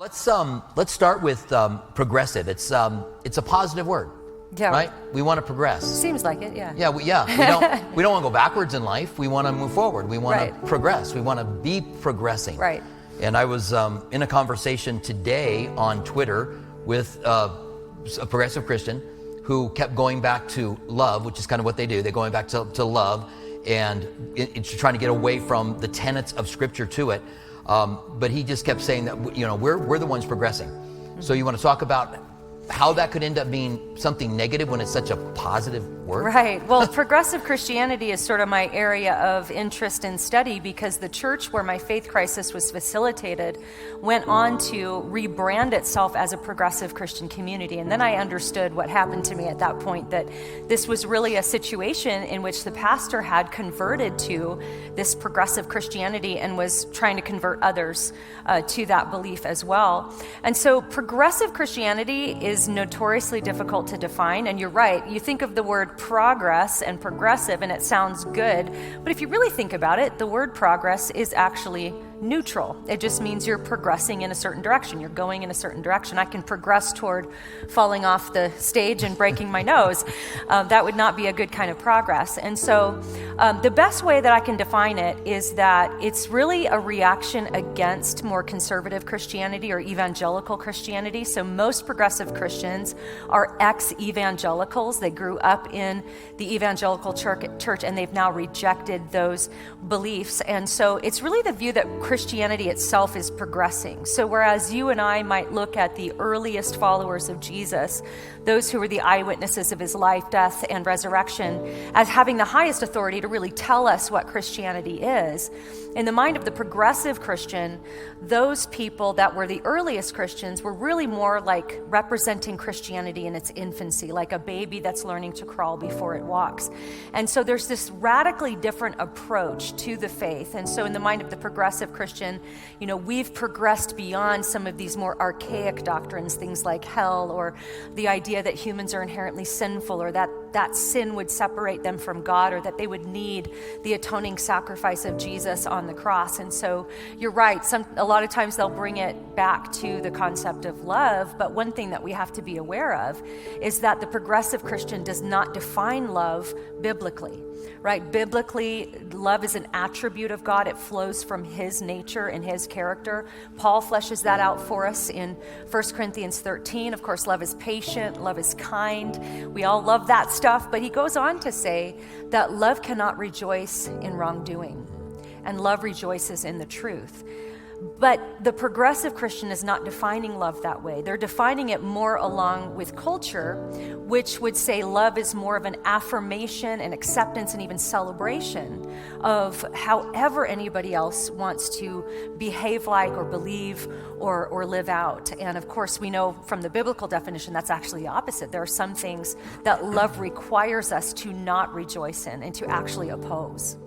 Let's start with progressive. It's a positive word, right? We want to progress. Seems like it, yeah. Yeah, we don't want to go backwards in life. We want to move forward. We want to progress. We want to be progressing. Right. And I was in a conversation today on Twitter with a progressive Christian who kept going back to love, which is kind of what they do. They're going back to love and it's trying to get away from the tenets of Scripture to it. But he just kept saying that, we're the ones progressing. So you want to talk about how that could end up being something negative when it's such a positive word? Right. Well, progressive Christianity is sort of my area of interest and study because the church where my faith crisis was facilitated went on to rebrand itself as a progressive Christian community. And then I understood what happened to me at that point, that this was really a situation in which the pastor had converted to this progressive Christianity and was trying to convert others to that belief as well. And so progressive Christianity is notoriously difficult to define. And you're right, you think of the word progress and progressive and it sounds good, but if you really think about it, the word progress is actually neutral. It just means you're progressing in a certain direction. You're going in a certain direction. I can progress toward falling off the stage and breaking my nose. That would not be a good kind of progress. And so the best way that I can define it is that it's really a reaction against more conservative Christianity or evangelical Christianity. So most progressive Christians are ex-evangelicals. They grew up in the evangelical church and they've now rejected those beliefs. And so it's really the view that Christianity itself is progressing. So whereas you and I might look at the earliest followers of Jesus, those who were the eyewitnesses of his life, death, and resurrection, as having the highest authority to really tell us what Christianity is, in the mind of the progressive Christian, those people that were the earliest Christians were really more like representing Christianity in its infancy, like a baby that's learning to crawl before it walks. And so there's this radically different approach to the faith. And so in the mind of the progressive Christian, we've progressed beyond some of these more archaic doctrines, things like hell or the idea that humans are inherently sinful or that sin would separate them from God or that they would need the atoning sacrifice of Jesus on the cross. And so you're right, a lot of times they'll bring it back to the concept of love, but one thing that we have to be aware of is that the progressive Christian does not define love biblically. Right? Biblically, love is an attribute of God. It flows from his nature and his character. Paul fleshes that out for us in 1 Corinthians 13. Of course, love is patient, love is kind. We all love that stuff, but he goes on to say that love cannot rejoice in wrongdoing, and love rejoices in the truth. But the progressive Christian is not defining love that way. They're defining it more along with culture, which would say love is more of an affirmation and acceptance and even celebration of however anybody else wants to behave like or believe or live out. And of course, we know from the biblical definition that's actually the opposite. There are some things that love requires us to not rejoice in and to actually oppose.